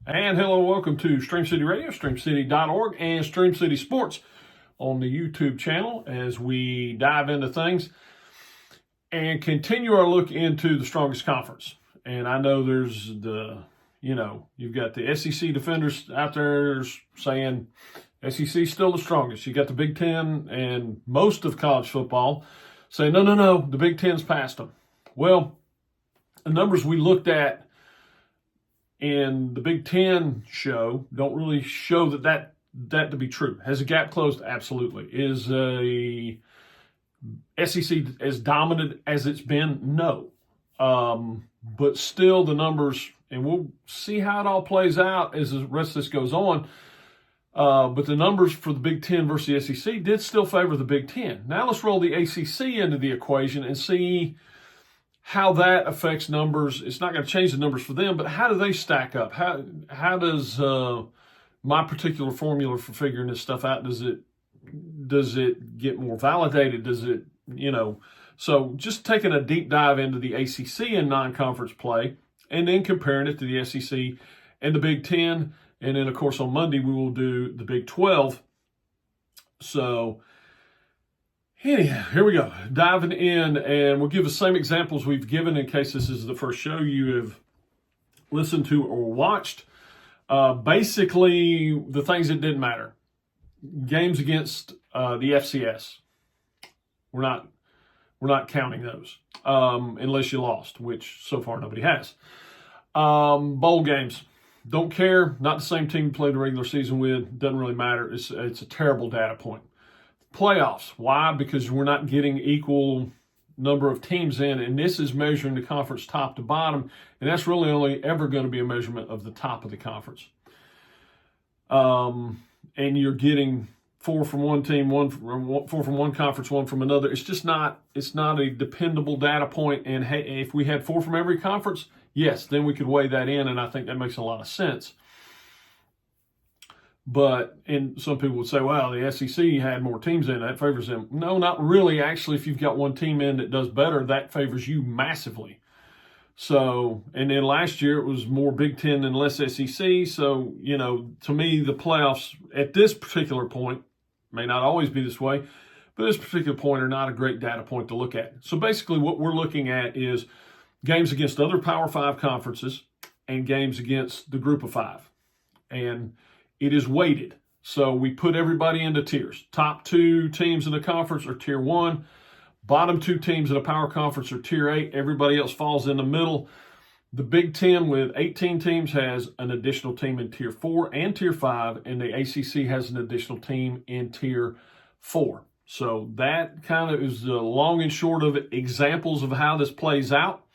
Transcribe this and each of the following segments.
And hello, welcome to Stream City Radio, streamcity.org, and Stream City Sports on the YouTube channel as we dive into things and continue our look into the strongest conference. And I know there's you've got the SEC defenders out there saying SEC is still the strongest. You got the Big Ten and most of college football saying, no, the Big Ten's passed them. Well, the numbers we looked at in the Big Ten show don't really show that to be true. Has a gap closed? Absolutely. Is a SEC as dominant as it's been? No. But still the numbers, and we'll see how it all plays out as the rest of this goes on. But the numbers for the Big Ten versus the SEC did still favor the Big Ten. Now let's roll the ACC into the equation and see how that affects numbers. It's not going to change the numbers for them, but how do they stack up? How does my particular formula for figuring this stuff out, does it get more validated? Does it, so just taking a deep dive into the ACC in non-conference play and then comparing it to the SEC and the Big Ten. And then, of course, on Monday, we will do the Big 12. So anyhow, here we go. Diving in, and we'll give the same examples we've given in case this is the first show you have listened to or watched. Basically, the things that didn't matter. Games against the FCS. We're not counting those unless you lost, which so far nobody has. Bowl games. Don't care. Not the same team you played the regular season with. Doesn't really matter. It's a terrible data point. Playoffs. Why? Because we're not getting equal number of teams in, and this is measuring the conference top to bottom, and that's really only ever going to be a measurement of the top of the conference. And you're getting 4 from one team, 4 from one conference, 1 from another. It's not a dependable data point. And hey, if we had 4 from every conference, yes, then we could weigh that in, and I think that makes a lot of sense. But, and some people would say, well, the SEC had more teams in, that favors them. No, not really. Actually, if you've got one team in that does better, that favors you massively. So, and then last year it was more Big Ten than less SEC. So, to me, the playoffs at this particular point, may not always be this way, but this particular point are not a great data point to look at. So basically what we're looking at is games against other Power 5 conferences and games against the Group of 5. And it is weighted. So we put everybody into tiers. Top 2 teams in the conference are tier 1. Bottom 2 teams in a power conference are tier 8. Everybody else falls in the middle. The Big Ten with 18 teams has an additional team in tier 4 and tier 5, and the ACC has an additional team in tier 4. So that kind of is the long and short of it, examples of how this plays out.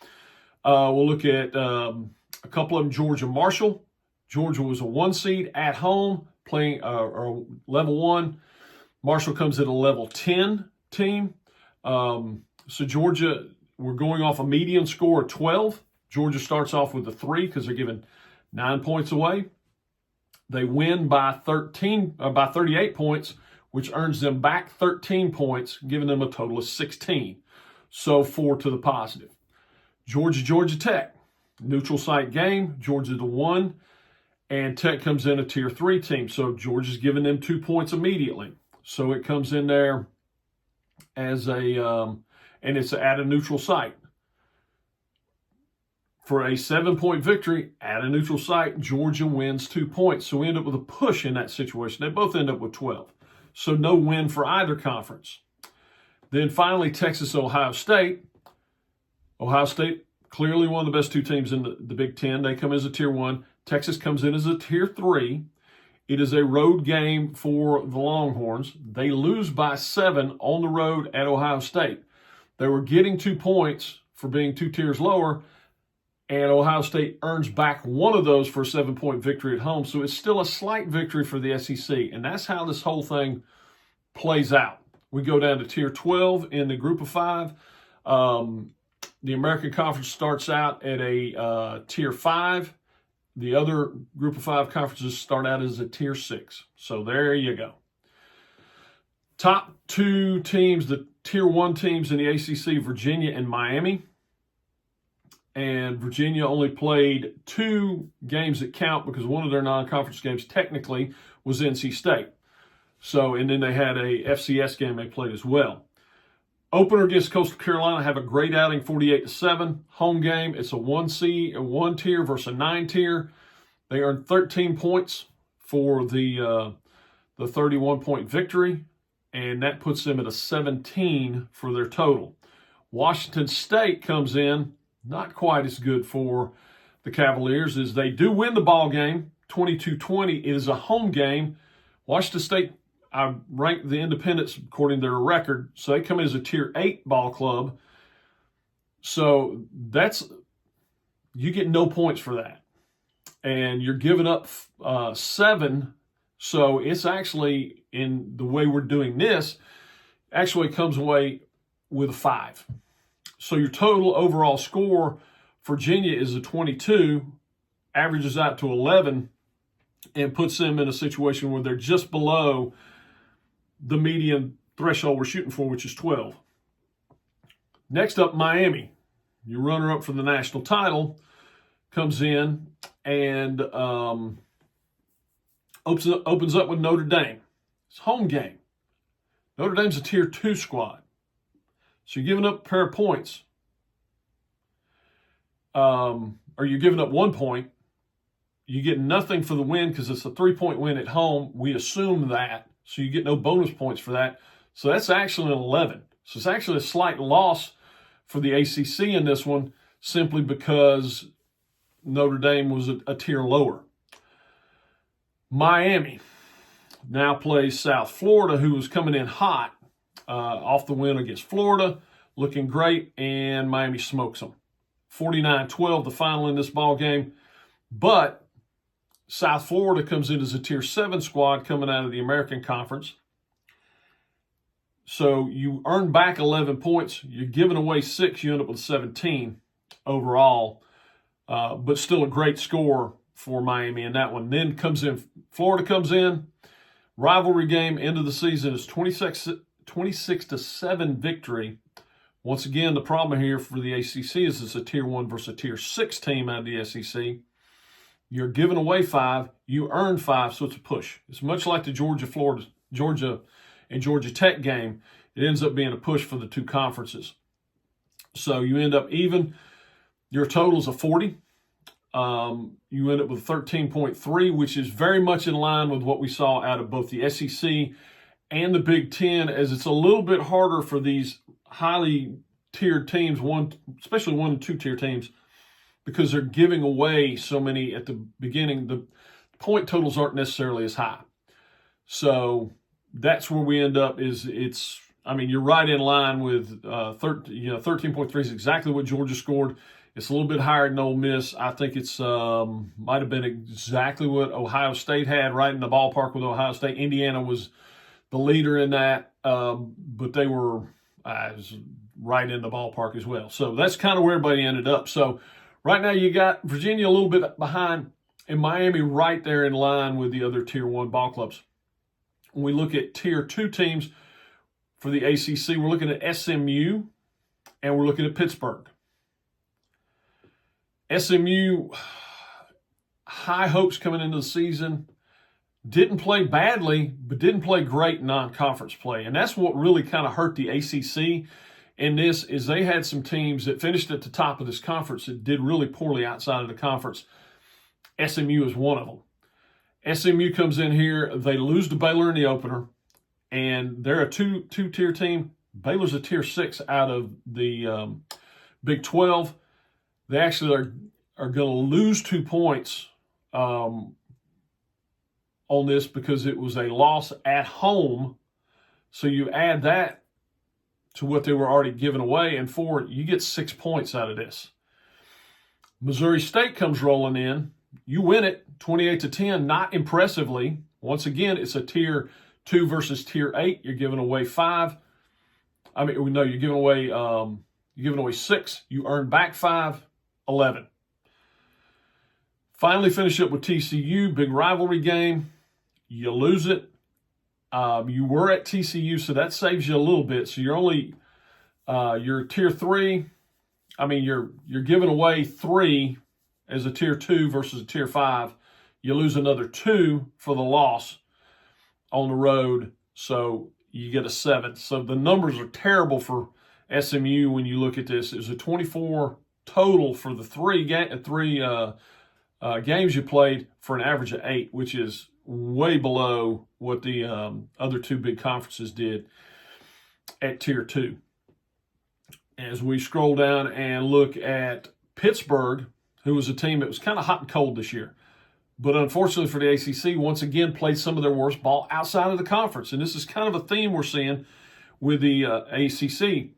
We'll look at a couple of them. Georgia Marshall. Georgia was a 1 seed at home playing level 1. Marshall comes at a level 10 team. So Georgia, we're going off a median score of 12. Georgia starts off with a 3 because they're giving 9 points away. They win by 38 points, which earns them back 13 points, giving them a total of 16. So 4 to the positive. Georgia Tech, neutral site game. Georgia the 1. And Tech comes in a tier 3 team. So Georgia's giving them 2 points immediately. So it comes in there as and it's at a neutral site. For a 7-point victory at a neutral site, Georgia wins 2 points. So we end up with a push in that situation. They both end up with 12. So no win for either conference. Then finally, Texas-Ohio State. Ohio State, clearly one of the best 2 teams in the Big Ten. They come as a tier 1. Texas comes in as a tier 3. It is a road game for the Longhorns. They lose by 7 on the road at Ohio State. They were getting 2 points for being 2 tiers lower, and Ohio State earns back 1 of those for a 7-point victory at home. So it's still a slight victory for the SEC, and that's how this whole thing plays out. We go down to tier 12 in the Group of 5. The American Conference starts out at a tier 5. The other Group of 5 conferences start out as a tier 6. So there you go. Top 2 teams, the tier 1 teams in the ACC, Virginia and Miami. and Virginia only played 2 games that count because one of their non-conference games technically was NC State. So, and then they had a FCS game they played as well. Opener against Coastal Carolina, have a great outing, 48-7. Home game, it's a 1 tier versus a 9 tier. They earned 13 points for the 31-point victory, and that puts them at a 17 for their total. Washington State comes in, not quite as good for the Cavaliers, as they do win the ball game, 22-20. It is a home game. Washington State, I ranked the Independents according to their record, so they come in as a Tier 8 ball club. So you get no points for that. And you're giving up 7, so it's actually, in the way we're doing this, actually comes away with a 5. So your total overall score, Virginia is a 22, averages out to 11, and puts them in a situation where they're just below the median threshold we're shooting for, which is 12. Next up, Miami, your runner-up for the national title, comes in and opens up with Notre Dame. It's a home game. Notre Dame's a Tier 2 squad. So you're giving up a pair of points. Or you're giving up 1 point. You get nothing for the win because it's a 3-point win at home. We assume that. So you get no bonus points for that. So that's actually an 11. So it's actually a slight loss for the ACC in this one, simply because Notre Dame was a tier lower. Miami now plays South Florida, who was coming in hot off the win against Florida, looking great, and Miami smokes them. 49-12, the final in this ball game. But South Florida comes in as a Tier 7 squad coming out of the American Conference. So you earn back 11 points. You're giving away 6. You end up with 17 overall. But still a great score for Miami in that one. Then Florida comes in. Rivalry game, end of the season, is 26-7 victory. Once again, the problem here for the ACC is it's a Tier 1 versus a Tier 6 team out of the SEC. You're giving away 5, you earn 5, so it's a push. It's much like the Georgia and Georgia Tech game. It ends up being a push for the 2 conferences. So you end up even. Your total is a 40. You end up with 13.3, which is very much in line with what we saw out of both the SEC and the Big Ten, as it's a little bit harder for these highly tiered teams, especially 1 and 2 tier teams, because they're giving away so many at the beginning. The point totals aren't necessarily as high. So that's where we end up. You're right in line with 13.3 is exactly what Georgia scored. It's a little bit higher than Ole Miss. I think it's might have been exactly what Ohio State had, right in the ballpark with Ohio State. Indiana was the leader in that, but they were right in the ballpark as well. So that's kind of where everybody ended up. So right now you got Virginia a little bit behind, and Miami right there in line with the other Tier 1 ball clubs. When we look at Tier 2 teams for the ACC, we're looking at SMU, and we're looking at Pittsburgh. SMU, high hopes coming into the season. Didn't play badly, but didn't play great non-conference play. And that's what really kind of hurt the ACC in this, is they had some teams that finished at the top of this conference that did really poorly outside of the conference. SMU is one of them. SMU comes in here, they lose to Baylor in the opener, and they're a two-tier team. Baylor's a Tier 6 out of the Big 12. They actually are going to lose 2 points on this because it was a loss at home. So you add that to what they were already giving away, and you get 6 points out of this. Missouri State comes rolling in. You win it 28-10, not impressively. Once again, it's a Tier 2 versus Tier 8. You're giving away 5. You're giving away 6. You earn back 5, 11. Finally finish up with TCU, big rivalry game. You lose it. You were at TCU, so that saves you a little bit. So you're Tier 3. I mean, you're giving away 3 as a tier 2 versus a tier 5. You lose another 2 for the loss on the road, so you get a 7. So the numbers are terrible for SMU when you look at this. It was a 24 total for the three games you played for an average of 8, which is way below what the other 2 big conferences did at tier 2. As we scroll down and look at Pittsburgh, who was a team that was kind of hot and cold this year, but unfortunately for the ACC, once again played some of their worst ball outside of the conference. And this is kind of a theme we're seeing with the ACC.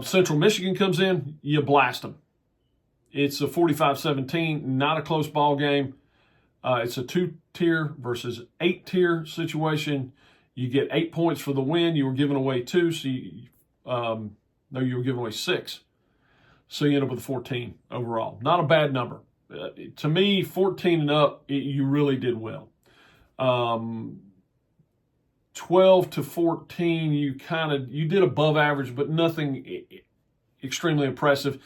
Central Michigan comes in, you blast them. It's a 45-17, not a close ball game. It's a 2-tier versus 8-tier situation. You get 8 points for the win. You were giving away 2, so you were giving away 6. So you end up with 14 overall. Not a bad number. To me, 14 and up, you really did well. 12 to 14, you did above average, but nothing extremely impressive,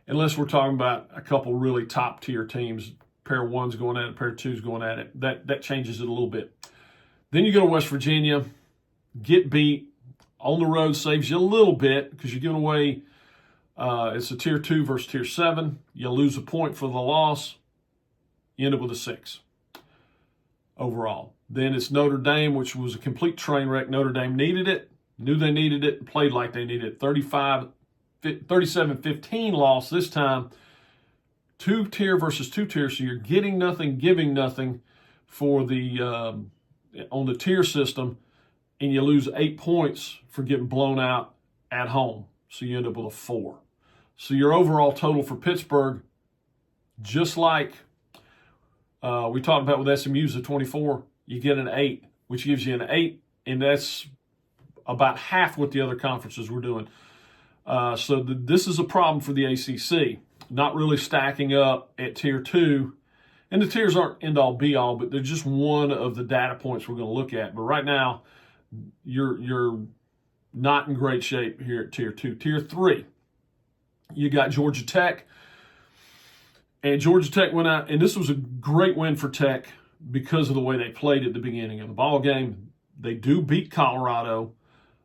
unless we're talking about a couple really top tier teams. Pair of 1s going at it, pair of 2s going at it. That changes it a little bit. Then you go to West Virginia, get beat on the road, saves you a little bit because you're giving away. It's a tier 2 versus tier 7. You lose a point for the loss. You end up with a 6 overall. Then it's Notre Dame, which was a complete train wreck. Notre Dame needed it, knew they needed it, and played like they needed it. 37-15 loss this time. 2-tier versus 2-tier, so you're getting nothing, giving nothing for the on the tier system, and you lose 8 points for getting blown out at home. So you end up with a 4. So your overall total for Pittsburgh, just like we talked about with SMU, is a 24. You get an 8, which gives you an 8, and that's about half what the other conferences were doing. So this is a problem for the ACC. Not really stacking up at tier 2. And the tiers aren't end-all be-all, but they're just one of the data points we're going to look at. But right now, you're not in great shape here at tier 2. Tier 3, you got Georgia Tech. And Georgia Tech went out, and this was a great win for Tech because of the way they played at the beginning of the ball game. They do beat Colorado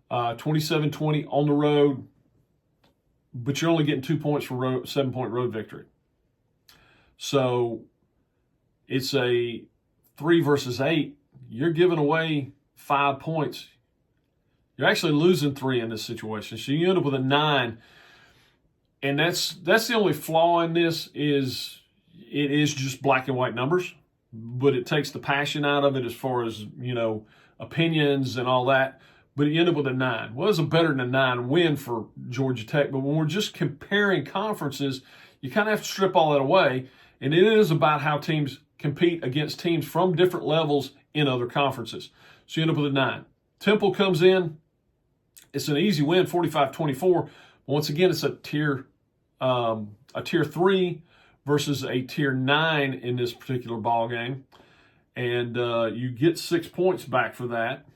27-20 on the road, but you're only getting 2 points for 7-point road victory. So it's a 3 versus 8. You're giving away 5 points. You're actually losing 3 in this situation. So you end up with a 9. And that's the only flaw in this is it is just black and white numbers, but it takes the passion out of it as far as, opinions and all that. But you end up with a 9. Well, it was a better than a 9 win for Georgia Tech. But when we're just comparing conferences, you kind of have to strip all that away. And it is about how teams compete against teams from different levels in other conferences. So you end up with a 9. Temple comes in. It's an easy win, 45-24. Once again, it's a tier 3 versus a tier 9 in this particular ball game. And you get 6 points back for that.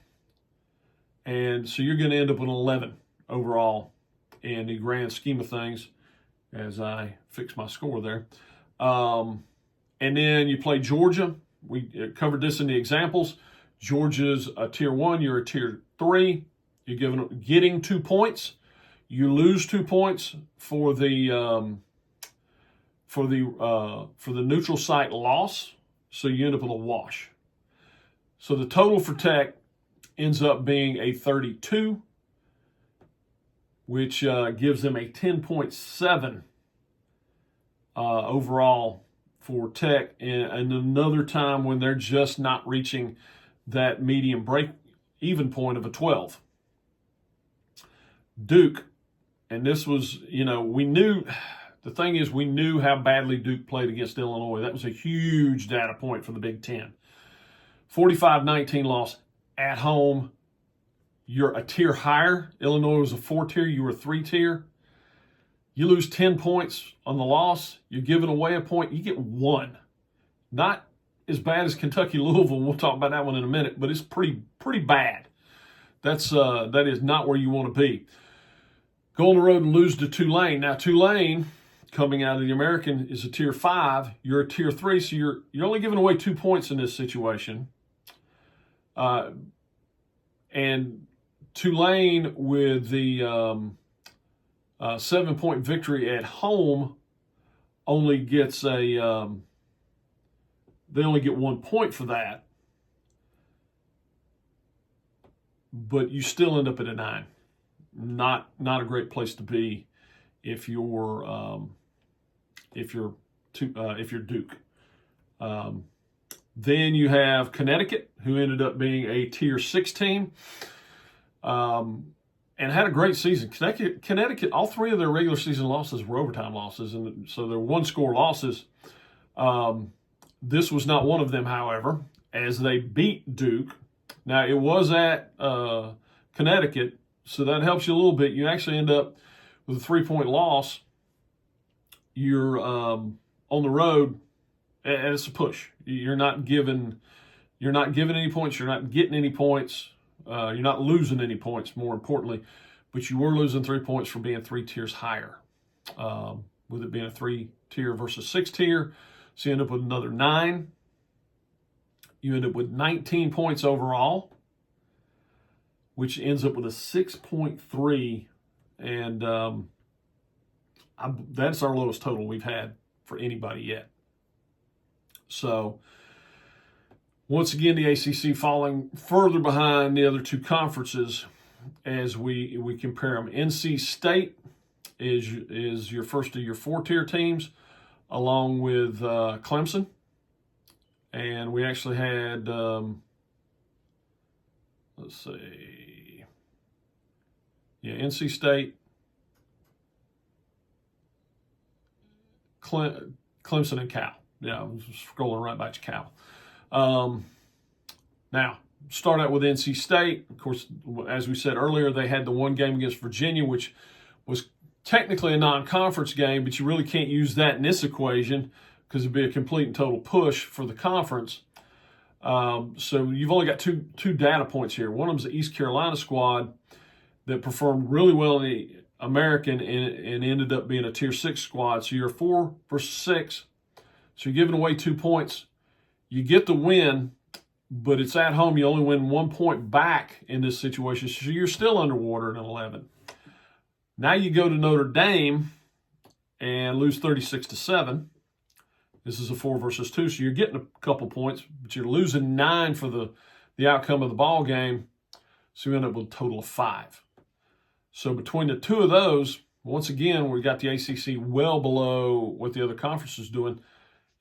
And so you're going to end up with an 11 overall in the grand scheme of things as I fix my score there. And then you play Georgia. We covered this in the examples. Georgia's a tier 1. You're a tier 3. You're getting 2 points. You lose 2 points for the neutral site loss. So you end up with a wash. So the total for Tech ends up being a 32, which gives them a 10.7 overall for Tech, and another time when they're just not reaching that medium break-even point of a 12. Duke, and this was, we knew how badly Duke played against Illinois. That was a huge data point for the Big Ten. 45-19 loss. At home, you're a tier higher. Illinois was a 4-tier. You were a 3-tier. You lose 10 points on the loss. You're giving away a point. You get 1. Not as bad as Kentucky-Louisville. We'll talk about that one in a minute, but it's pretty bad. That is not where you want to be. Go on the road and lose to Tulane. Now, Tulane, coming out of the American, is a Tier 5. You're a Tier 3, so you're only giving away 2 points in this situation. And Tulane, with the 7-point victory at home, only gets they only get 1 point for that. But you still end up at a 9. Not a great place to be if you're Duke. Then you have Connecticut, who ended up being a Tier 6 team, and had a great season. Connecticut, all 3 of their regular season losses were overtime losses, and so they're 1-score losses. This was not one of them, however, as they beat Duke. Now, it was at Connecticut, so that helps you a little bit. You actually end up with a 3-point loss. You're on the road, and it's a push. You're not giving any points. You're not getting any points. You're not losing any points, more importantly. But you were losing 3 points for being 3 tiers higher, with it being a 3-tier versus 6-tier. So you end up with another 9. You end up with 19 points overall, which ends up with a 6.3, and that's our lowest total we've had for anybody yet. So, once again, the ACC falling further behind the other 2 conferences as we compare them. NC State is your first of your 4-tier teams, along with Clemson. And we actually had, let's see, NC State, Clemson, and Cal. Yeah, I'm scrolling right back to Cal. Now, start out with NC State. Of course, as we said earlier, they had the 1 game against Virginia, which was technically a non-conference game, but you really can't use that in this equation because it'd be a complete and total push for the conference. So you've only got two data points here. One of them is the East Carolina squad that performed really well in the American and ended up being a Tier 6 squad. So you're 4 versus 6. So you're giving away 2 points. You get the win, but it's at home. You only win 1 point back in this situation. So you're still underwater at an 11. Now you go to Notre Dame and lose 36-7. This is a 4 versus 2, so you're getting a couple points, but you're losing 9 for the outcome of the ball game. So you end up with a total of 5. So between the 2 of those, once again, we got the ACC well below what the other conference is doing.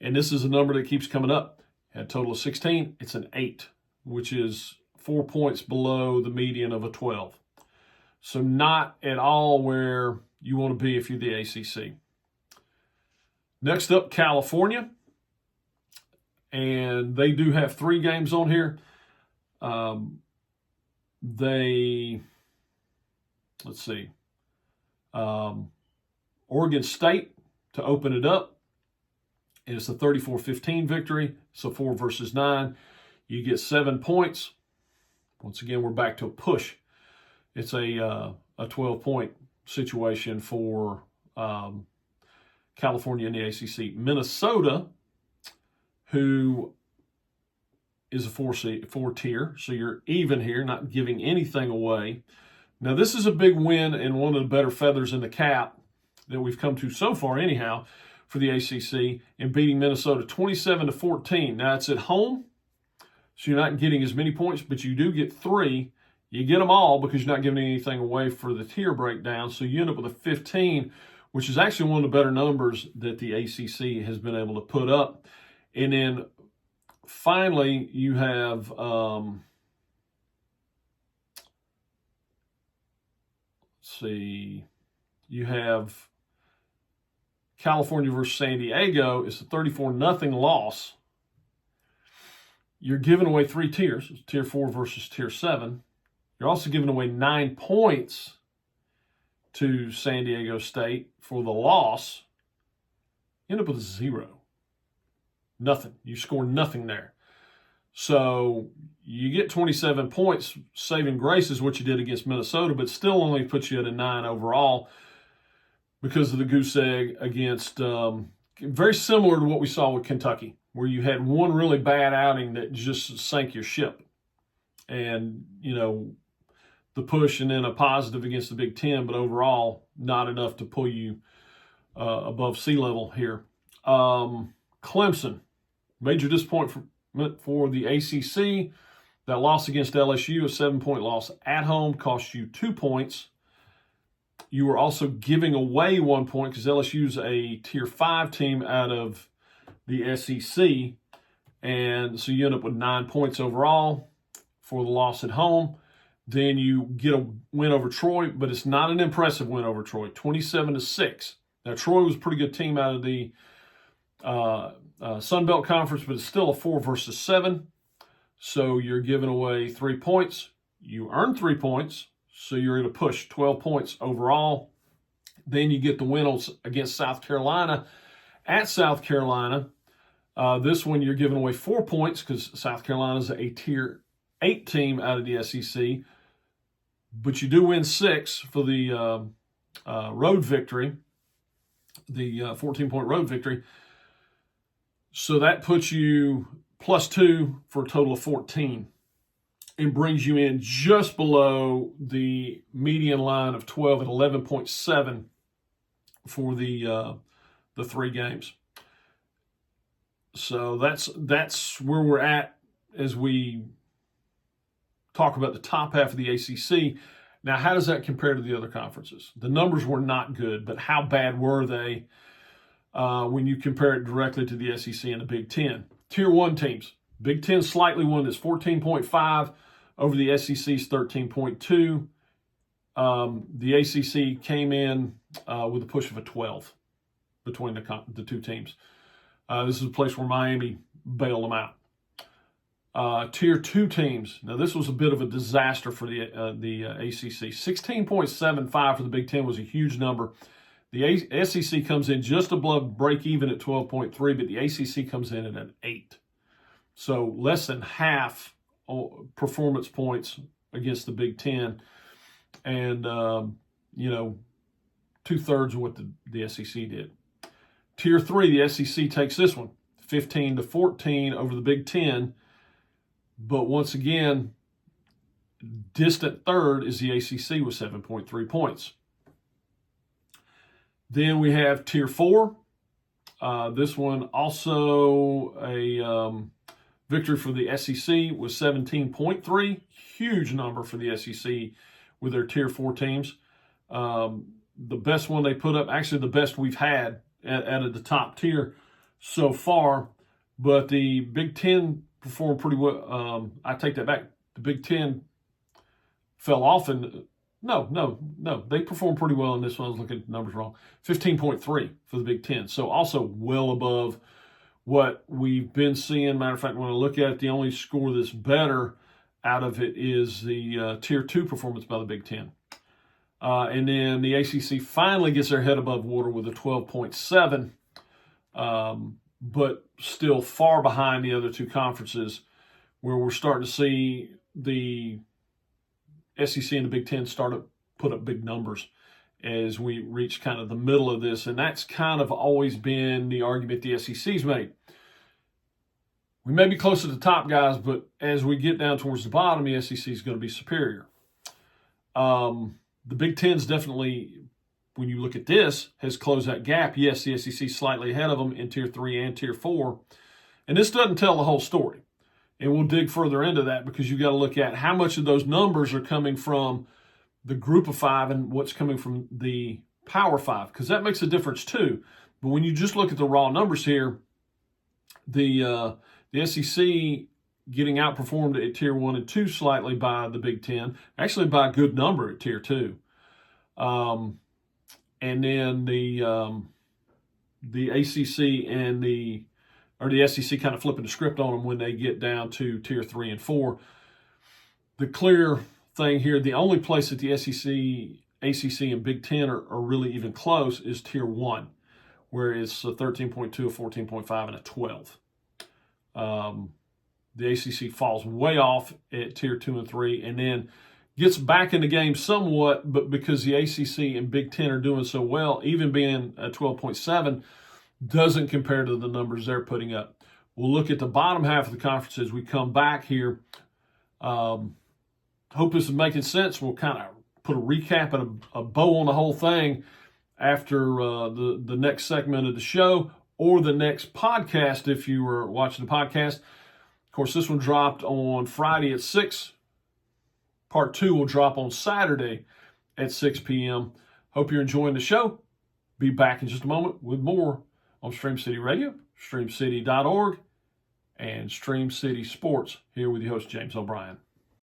And this is a number that keeps coming up. At a total of 16, it's an 8, which is 4 points below the median of a 12. So not at all where you want to be if you're the ACC. Next up, California. And they do have 3 games on here. Let's see. Oregon State to open it up. And it's a 34-15 victory. So 4 versus 9. You get 7 points. Once again, we're back to a push. It's a 12-point situation for California and the ACC. Minnesota, who is a 4-tier, so you're even here, not giving anything away. Now, this is a big win and one of the better feathers in the cap that we've come to so far anyhow for the ACC in beating Minnesota 27-14. Now, it's at home, so you're not getting as many points, but you do get 3. You get them all because you're not giving anything away for the tier breakdown, so you end up with a 15, which is actually one of the better numbers that the ACC has been able to put up. And then finally, you have let's see, you have California versus San Diego. It's a 34-0 loss. You're giving away 3 tiers. It's Tier 4 versus Tier 7. You're also giving away 9 points to San Diego State for the loss. You end up with a 0. Nothing. You score nothing there. So you get 27 points, saving grace is what you did against Minnesota, but still only puts you at a 9 overall because of the goose egg against, very similar to what we saw with Kentucky, where you had one really bad outing that just sank your ship. And, the push and then a positive against the Big Ten, but overall not enough to pull you above sea level here. Clemson, major disappointment for the ACC. That loss against LSU, a 7-point loss at home, cost you 2 points. You were also giving away 1 point because LSU's a Tier 5 team out of the SEC. And so you end up with 9 points overall for the loss at home. Then you get a win over Troy, but it's not an impressive win over Troy, 27-6. Now, Troy was a pretty good team out of the Sun Belt Conference, but it's still a 4 versus 7. So you're giving away 3 points. You earn 3 points, so you're going to push 12 points overall. Then you get the win against South Carolina at South Carolina. This one you're giving away 4 points because South Carolina is a Tier 8 team out of the SEC. But you do win 6 for the road victory, the 14-point road victory. So that puts you +2 for a total of 14 and brings you in just below the median line of 12 at 11.7 for the 3 games. So that's where we're at as we talk about the top half of the ACC. Now, how does that compare to the other conferences? The numbers were not good, but how bad were they when you compare it directly to the SEC and the Big Ten? Tier 1 teams. Big Ten slightly won this 14.5 over the SEC's 13.2. The ACC came in with a push of a 12 between the 2 teams. This is a place where Miami bailed them out. Tier 2 teams. Now, this was a bit of a disaster for the ACC. 16.75 for the Big Ten was a huge number. The SEC comes in just above break even at 12.3, but the ACC comes in at an 8. So less than half performance points against the Big Ten. And, 2/3 of what the SEC did. Tier 3, the SEC takes this one, 15-14 over the Big Ten. But once again, distant third is the ACC with 7.3 points. Then we have Tier 4. This one also a victory for the SEC with 17.3. Huge number for the SEC with their Tier 4 teams. The best one they put up, actually the best we've had out of the top tier so far. But the Big Ten performed pretty well. I take that back. The Big Ten fell off and no. They performed pretty well in this one. I was looking at the numbers wrong. 15.3 for the Big Ten. So also well above what we've been seeing. Matter of fact, when I look at it, the only score that's better out of it is the Tier 2 performance by the Big Ten. And then the ACC finally gets their head above water with a 12.7. But still far behind the other 2 conferences, where we're starting to see the SEC and the Big Ten start to put up big numbers as we reach kind of the middle of this. And that's kind of always been the argument the SEC's made. We may be close to the top guys, but as we get down towards the bottom, the SEC is going to be superior. The Big Ten's definitely, when you look at this, has closed that gap. Yes, the SEC slightly ahead of them in Tier 3 and Tier 4. And this doesn't tell the whole story. And we'll dig further into that because you've got to look at how much of those numbers are coming from the Group of 5 and what's coming from the Power 5, because that makes a difference too. But when you just look at the raw numbers here, the SEC getting outperformed at Tier 1 and 2 slightly by the Big Ten, actually by a good number at Tier 2. And then the ACC and the SEC kind of flipping the script on them when they get down to Tier 3 and 4. The clear thing here, the only place that the SEC, ACC, and Big Ten are really even close is Tier 1, where it's a 13.2, a 14.5, and a 12. the ACC falls way off at tier 2 and 3, and then gets back in the game somewhat, but because the ACC and Big Ten are doing so well, even being at 12.7 doesn't compare to the numbers they're putting up. We'll look at the bottom half of the conference as we come back here. Hope this is making sense. We'll kind of put a recap and a bow on the whole thing after the next segment of the show or the next podcast if you were watching the podcast. Of course, this one dropped on Friday at 6. Part 2 will drop on Saturday at 6 p.m. Hope you're enjoying the show. Be back in just a moment with more on Stream City Radio, streamcity.org, and Stream City Sports. Here with your host, James O'Brien.